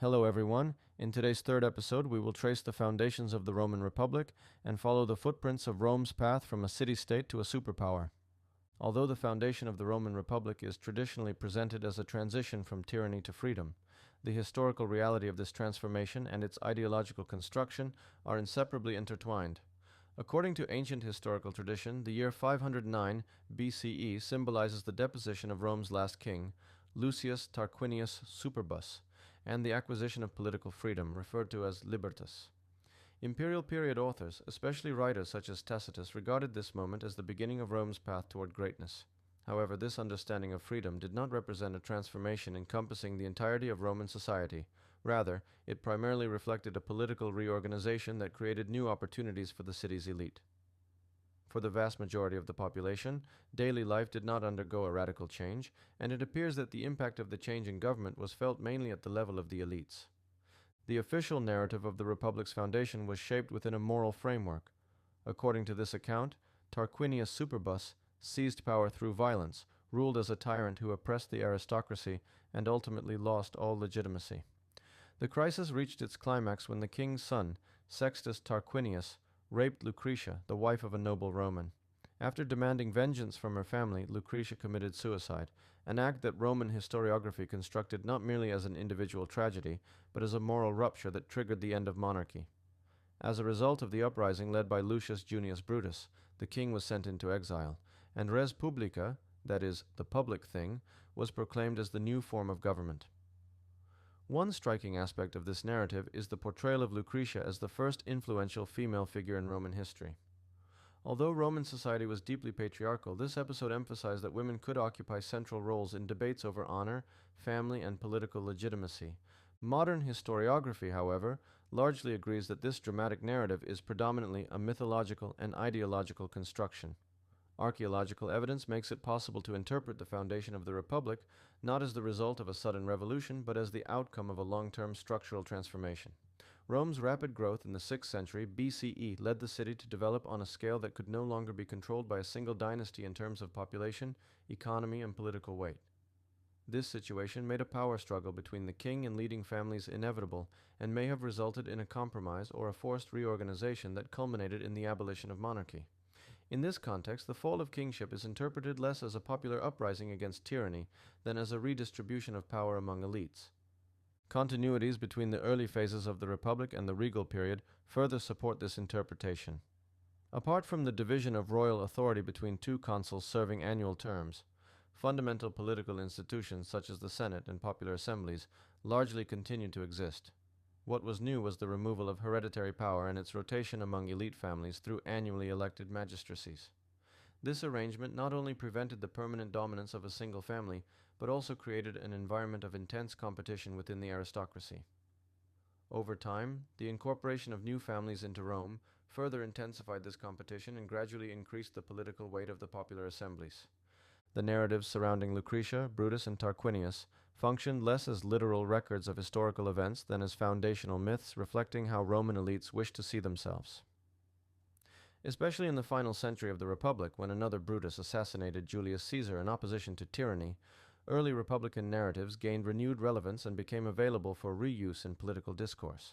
Hello everyone. In today's third episode, we will trace the foundations of the Roman Republic and follow the footprints of Rome's path from a city-state to a superpower. Although the foundation of the Roman Republic is traditionally presented as a transition from tyranny to freedom, the historical reality of this transformation and its ideological construction are inseparably intertwined. According to ancient historical tradition, the year 509 BCE symbolizes the deposition of Rome's last king, Lucius Tarquinius Superbus, and the acquisition of political freedom, referred to as libertas. Imperial period authors, especially writers such as Tacitus, regarded this moment as the beginning of Rome's path toward greatness. However, this understanding of freedom did not represent a transformation encompassing the entirety of Roman society. Rather, it primarily reflected a political reorganization that created new opportunities for the city's elite. For the vast majority of the population, daily life did not undergo a radical change, and it appears that the impact of the change in government was felt mainly at the level of the elites. The official narrative of the Republic's foundation was shaped within a moral framework. According to this account, Tarquinius Superbus seized power through violence, ruled as a tyrant who oppressed the aristocracy, and ultimately lost all legitimacy. The crisis reached its climax when the king's son, Sextus Tarquinius, raped Lucretia, the wife of a noble Roman. After demanding vengeance from her family, Lucretia committed suicide, an act that Roman historiography constructed not merely as an individual tragedy, but as a moral rupture that triggered the end of monarchy. As a result of the uprising led by Lucius Junius Brutus, the king was sent into exile, and res publica, that is, the public thing, was proclaimed as the new form of government. One striking aspect of this narrative is the portrayal of Lucretia as the first influential female figure in Roman history. Although Roman society was deeply patriarchal, this episode emphasized that women could occupy central roles in debates over honor, family, and political legitimacy. Modern historiography, however, largely agrees that this dramatic narrative is predominantly a mythological and ideological construction. Archaeological evidence makes it possible to interpret the foundation of the Republic not as the result of a sudden revolution, but as the outcome of a long-term structural transformation. Rome's rapid growth in the 6th century BCE led the city to develop on a scale that could no longer be controlled by a single dynasty in terms of population, economy, and political weight. This situation made a power struggle between the king and leading families inevitable, and may have resulted in a compromise or a forced reorganization that culminated in the abolition of monarchy. In this context, the fall of kingship is interpreted less as a popular uprising against tyranny than as a redistribution of power among elites. Continuities between the early phases of the Republic and the regal period further support this interpretation. Apart from the division of royal authority between two consuls serving annual terms, fundamental political institutions such as the Senate and popular assemblies largely continued to exist. What was new was the removal of hereditary power and its rotation among elite families through annually elected magistracies. This arrangement not only prevented the permanent dominance of a single family, but also created an environment of intense competition within the aristocracy. Over time, the incorporation of new families into Rome further intensified this competition and gradually increased the political weight of the popular assemblies. The narratives surrounding Lucretia, Brutus, and Tarquinius functioned less as literal records of historical events than as foundational myths reflecting how Roman elites wished to see themselves. Especially in the final century of the Republic, when another Brutus assassinated Julius Caesar in opposition to tyranny, early Republican narratives gained renewed relevance and became available for reuse in political discourse.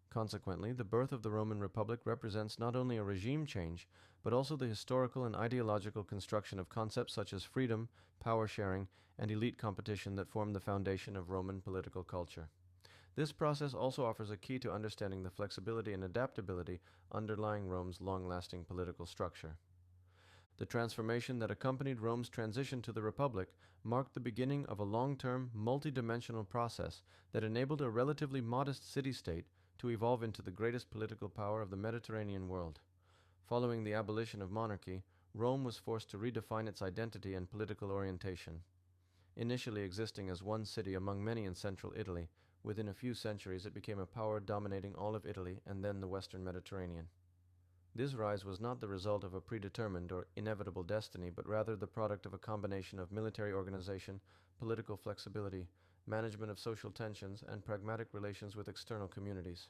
Consequently, the birth of the Roman Republic represents not only a regime change, but also the historical and ideological construction of concepts such as freedom, power sharing, and elite competition that form the foundation of Roman political culture. This process also offers a key to understanding the flexibility and adaptability underlying Rome's long-lasting political structure. The transformation that accompanied Rome's transition to the Republic marked the beginning of a long-term, multi-dimensional process that enabled a relatively modest city-state to evolve into the greatest political power of the Mediterranean world. Following the abolition of monarchy, Rome was forced to redefine its identity and political orientation. Initially existing as one city among many in central Italy, within a few centuries it became a power dominating all of Italy and then the Western Mediterranean. This rise was not the result of a predetermined or inevitable destiny, but rather the product of a combination of military organization, political flexibility, management of social tensions, and pragmatic relations with external communities.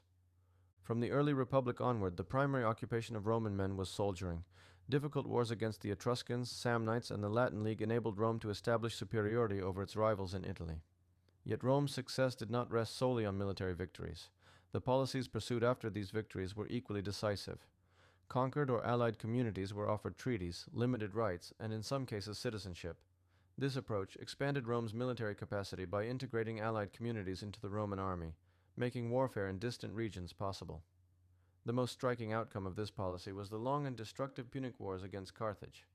From the early Republic onward, the primary occupation of Roman men was soldiering. Difficult wars against the Etruscans, Samnites, and the Latin League enabled Rome to establish superiority over its rivals in Italy. Yet Rome's success did not rest solely on military victories. The policies pursued after these victories were equally decisive. Conquered or allied communities were offered treaties, limited rights, and in some cases citizenship. This approach expanded Rome's military capacity by integrating allied communities into the Roman army, making warfare in distant regions possible. The most striking outcome of this policy was the long and destructive Punic Wars against Carthage.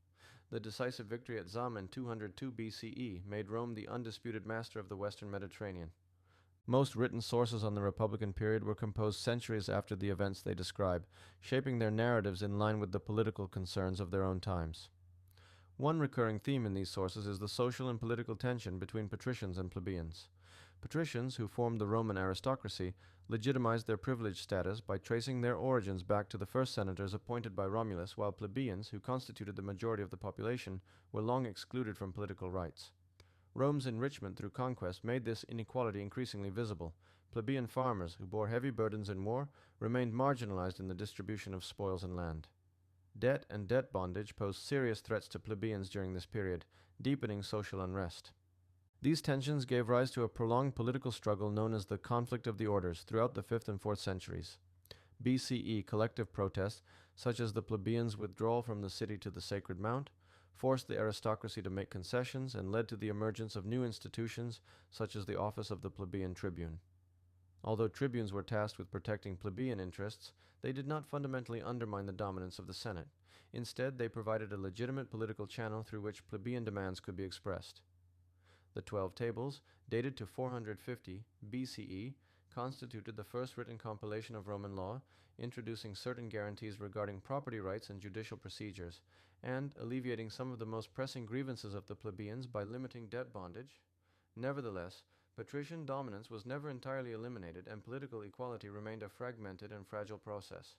The decisive victory at Zama in 202 BCE made Rome the undisputed master of the western Mediterranean. Most written sources on the Republican period were composed centuries after the events they describe, shaping their narratives in line with the political concerns of their own times. One recurring theme in these sources is the social and political tension between patricians and plebeians. Patricians, who formed the Roman aristocracy, legitimized their privileged status by tracing their origins back to the first senators appointed by Romulus, while plebeians, who constituted the majority of the population, were long excluded from political rights. Rome's enrichment through conquest made this inequality increasingly visible. Plebeian farmers, who bore heavy burdens in war, remained marginalized in the distribution of spoils and land. Debt and debt bondage posed serious threats to plebeians during this period, deepening social unrest. These tensions gave rise to a prolonged political struggle known as the Conflict of the Orders throughout the 5th and 4th centuries. BCE collective protests, such as the plebeians' withdrawal from the city to the Sacred Mount, forced the aristocracy to make concessions and led to the emergence of new institutions such as the office of the plebeian tribune. Although tribunes were tasked with protecting plebeian interests, they did not fundamentally undermine the dominance of the Senate. Instead, they provided a legitimate political channel through which plebeian demands could be expressed. The 12 Tables, dated to 450 BCE, constituted the first written compilation of Roman law, introducing certain guarantees regarding property rights and judicial procedures, and alleviating some of the most pressing grievances of the plebeians by limiting debt bondage. Nevertheless, patrician dominance was never entirely eliminated, and political equality remained a fragmented and fragile process.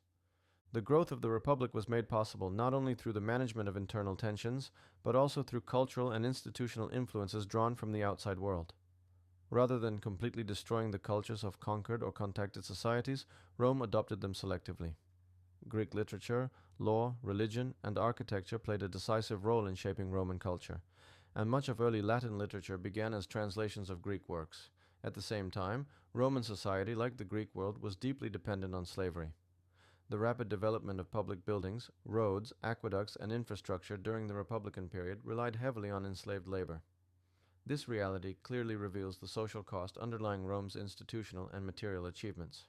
The growth of the Republic was made possible not only through the management of internal tensions, but also through cultural and institutional influences drawn from the outside world. Rather than completely destroying the cultures of conquered or contacted societies, Rome adopted them selectively. Greek literature, law, religion, and architecture played a decisive role in shaping Roman culture, and much of early Latin literature began as translations of Greek works. At the same time, Roman society, like the Greek world, was deeply dependent on slavery. The rapid development of public buildings, roads, aqueducts, and infrastructure during the Republican period relied heavily on enslaved labor. This reality clearly reveals the social cost underlying Rome's institutional and material achievements.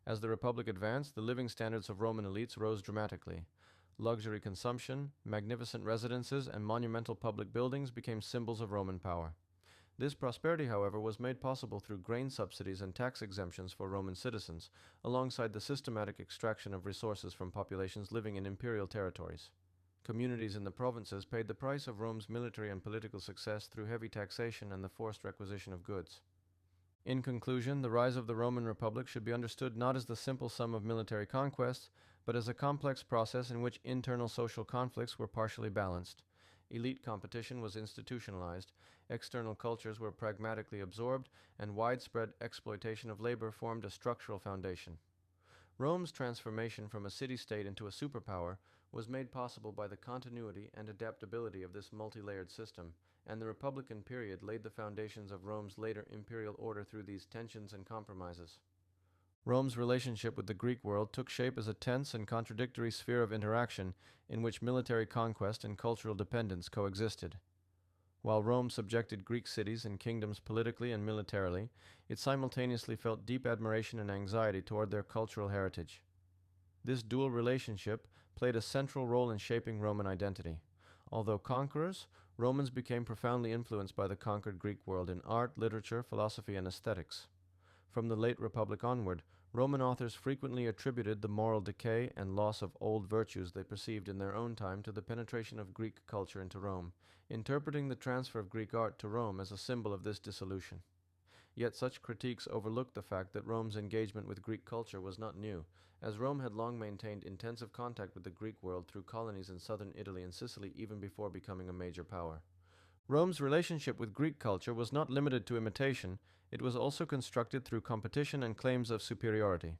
As the Republic advanced, the living standards of Roman elites rose dramatically. Luxury consumption, magnificent residences, and monumental public buildings became symbols of Roman power. This prosperity, however, was made possible through grain subsidies and tax exemptions for Roman citizens, alongside the systematic extraction of resources from populations living in imperial territories. Communities in the provinces paid the price of Rome's military and political success through heavy taxation and the forced requisition of goods. In conclusion, the rise of the Roman Republic should be understood not as the simple sum of military conquests, but as a complex process in which internal social conflicts were partially balanced. Elite competition was institutionalized, external cultures were pragmatically absorbed, and widespread exploitation of labor formed a structural foundation. Rome's transformation from a city-state into a superpower was made possible by the continuity and adaptability of this multi-layered system, and the Republican period laid the foundations of Rome's later imperial order through these tensions and compromises. Rome's relationship with the Greek world took shape as a tense and contradictory sphere of interaction in which military conquest and cultural dependence coexisted. While Rome subjected Greek cities and kingdoms politically and militarily, it simultaneously felt deep admiration and anxiety toward their cultural heritage. This dual relationship played a central role in shaping Roman identity. Although conquerors, Romans became profoundly influenced by the conquered Greek world in art, literature, philosophy, and aesthetics. From the late Republic onward, Roman authors frequently attributed the moral decay and loss of old virtues they perceived in their own time to the penetration of Greek culture into Rome, interpreting the transfer of Greek art to Rome as a symbol of this dissolution. Yet such critiques overlooked the fact that Rome's engagement with Greek culture was not new, as Rome had long maintained intensive contact with the Greek world through colonies in southern Italy and Sicily even before becoming a major power. Rome's relationship with Greek culture was not limited to imitation, it was also constructed through competition and claims of superiority.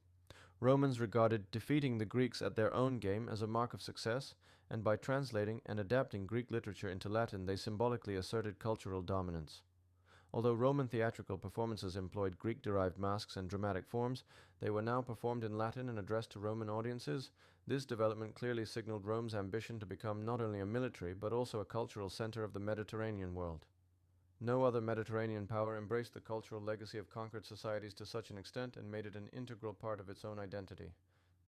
Romans regarded defeating the Greeks at their own game as a mark of success, and by translating and adapting Greek literature into Latin they symbolically asserted cultural dominance. Although Roman theatrical performances employed Greek-derived masks and dramatic forms, they were now performed in Latin and addressed to Roman audiences. This development clearly signaled Rome's ambition to become not only a military but also a cultural center of the Mediterranean world. No other Mediterranean power embraced the cultural legacy of conquered societies to such an extent and made it an integral part of its own identity.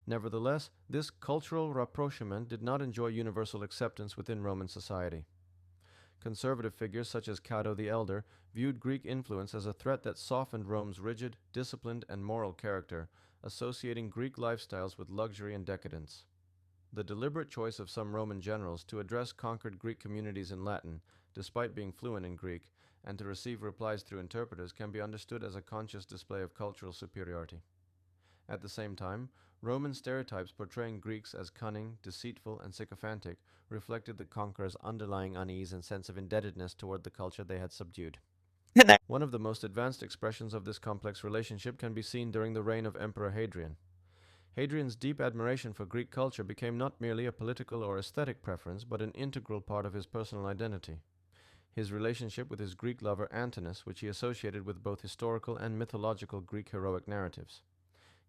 Nevertheless, this cultural rapprochement did not enjoy universal acceptance within Roman society. Conservative figures such as Cato the Elder viewed Greek influence as a threat that softened Rome's rigid, disciplined, and moral character, associating Greek lifestyles with luxury and decadence. The deliberate choice of some Roman generals to address conquered Greek communities in Latin, despite being fluent in Greek, and to receive replies through interpreters can be understood as a conscious display of cultural superiority. At the same time, Roman stereotypes portraying Greeks as cunning, deceitful, and sycophantic reflected the conquerors' underlying unease and sense of indebtedness toward the culture they had subdued. One of the most advanced expressions of this complex relationship can be seen during the reign of Emperor Hadrian. Hadrian's deep admiration for Greek culture became not merely a political or aesthetic preference, but an integral part of his personal identity. His relationship with his Greek lover Antinous, which he associated with both historical and mythological Greek heroic narratives.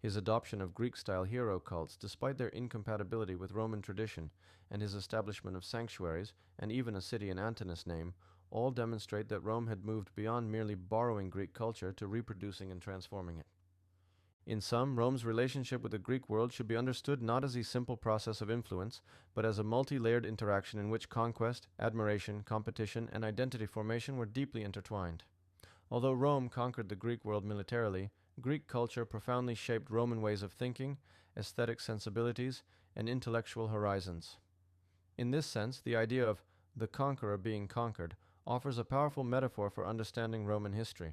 His adoption of Greek-style hero cults, despite their incompatibility with Roman tradition, and his establishment of sanctuaries, and even a city in Antinous' name, all demonstrate that Rome had moved beyond merely borrowing Greek culture to reproducing and transforming it. In sum, Rome's relationship with the Greek world should be understood not as a simple process of influence, but as a multi-layered interaction in which conquest, admiration, competition, and identity formation were deeply intertwined. Although Rome conquered the Greek world militarily, Greek culture profoundly shaped Roman ways of thinking, aesthetic sensibilities, and intellectual horizons. In this sense, the idea of the conqueror being conquered offers a powerful metaphor for understanding Roman history.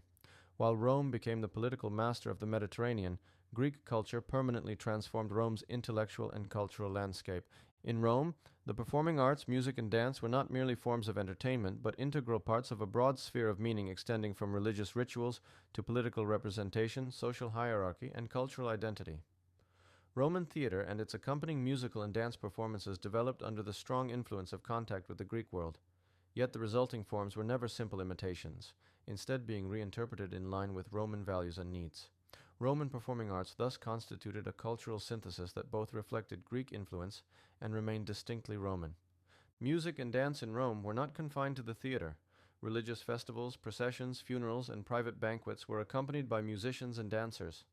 While Rome became the political master of the Mediterranean, Greek culture permanently transformed Rome's intellectual and cultural landscape. In Rome, the performing arts, music, and dance were not merely forms of entertainment, but integral parts of a broad sphere of meaning extending from religious rituals to political representation, social hierarchy, and cultural identity. Roman theater and its accompanying musical and dance performances developed under the strong influence of contact with the Greek world. Yet the resulting forms were never simple imitations, instead being reinterpreted in line with Roman values and needs. Roman performing arts thus constituted a cultural synthesis that both reflected Greek influence and remained distinctly Roman. Music and dance in Rome were not confined to the theater. Religious festivals, processions, funerals, and private banquets were accompanied by musicians and dancers.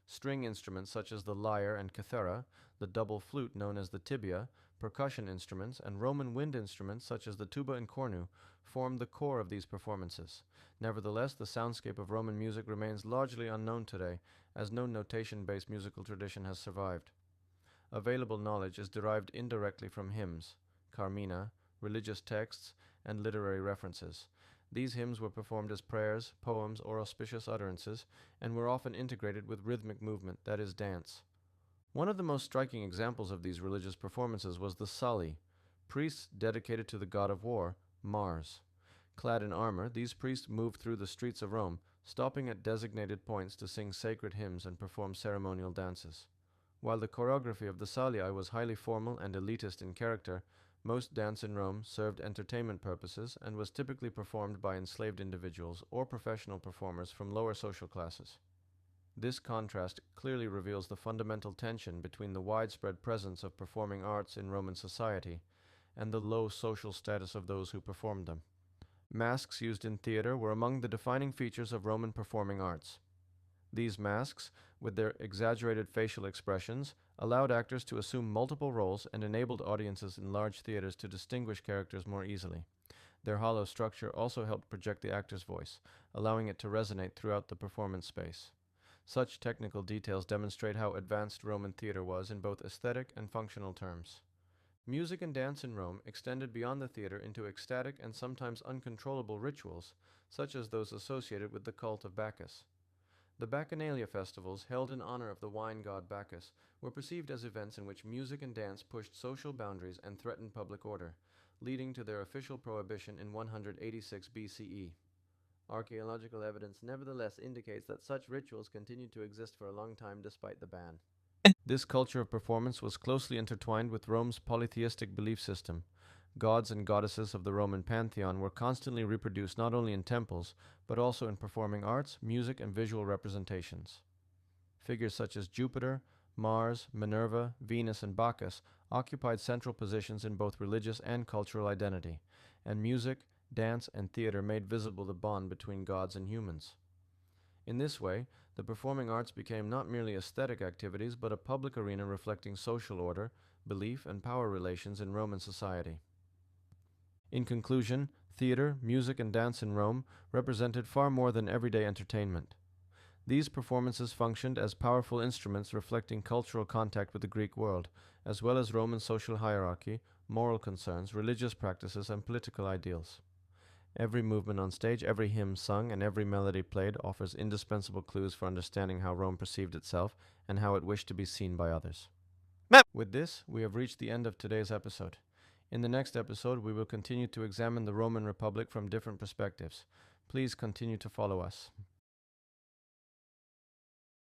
String instruments such as the lyre and cithara, the double flute known as the tibia, percussion instruments, and Roman wind instruments such as the tuba and cornu formed the core of these performances. Nevertheless, the soundscape of Roman music remains largely unknown today, as no notation-based musical tradition has survived. Available knowledge is derived indirectly from hymns, carmina, religious texts, and literary references. These hymns were performed as prayers, poems, or auspicious utterances, and were often integrated with rhythmic movement, that is, dance. One of the most striking examples of these religious performances was the Sali, priests dedicated to the god of war, Mars. Clad in armor, these priests moved through the streets of Rome, stopping at designated points to sing sacred hymns and perform ceremonial dances. While the choreography of the Salii was highly formal and elitist in character, most dance in Rome served entertainment purposes and was typically performed by enslaved individuals or professional performers from lower social classes. This contrast clearly reveals the fundamental tension between the widespread presence of performing arts in Roman society and the low social status of those who performed them. Masks used in theater were among the defining features of Roman performing arts. These masks, with their exaggerated facial expressions, allowed actors to assume multiple roles and enabled audiences in large theaters to distinguish characters more easily. Their hollow structure also helped project the actor's voice, allowing it to resonate throughout the performance space. Such technical details demonstrate how advanced Roman theater was in both aesthetic and functional terms. Music and dance in Rome extended beyond the theater into ecstatic and sometimes uncontrollable rituals, such as those associated with the cult of Bacchus. The Bacchanalia festivals, held in honor of the wine god Bacchus, were perceived as events in which music and dance pushed social boundaries and threatened public order, leading to their official prohibition in 186 BCE. Archaeological evidence nevertheless indicates that such rituals continued to exist for a long time despite the ban. This culture of performance was closely intertwined with Rome's polytheistic belief system. gods and goddesses of the Roman pantheon were constantly reproduced not only in temples, but also in performing arts, music, and visual representations. Figures such as Jupiter, Mars, Minerva, Venus, and Bacchus occupied central positions in both religious and cultural identity, and music, dance, and theater made visible the bond between gods and humans. In this way, the performing arts became not merely aesthetic activities, but a public arena reflecting social order, belief, and power relations in Roman society. In conclusion, theater, music, and dance in Rome represented far more than everyday entertainment. These performances functioned as powerful instruments reflecting cultural contact with the Greek world, as well as Roman social hierarchy, moral concerns, religious practices, and political ideals. Every movement on stage, every hymn sung, and every melody played offers indispensable clues for understanding how Rome perceived itself and how it wished to be seen by others. With this, we have reached the end of today's episode. In the next episode, we will continue to examine the Roman Republic from different perspectives. Please continue to follow us.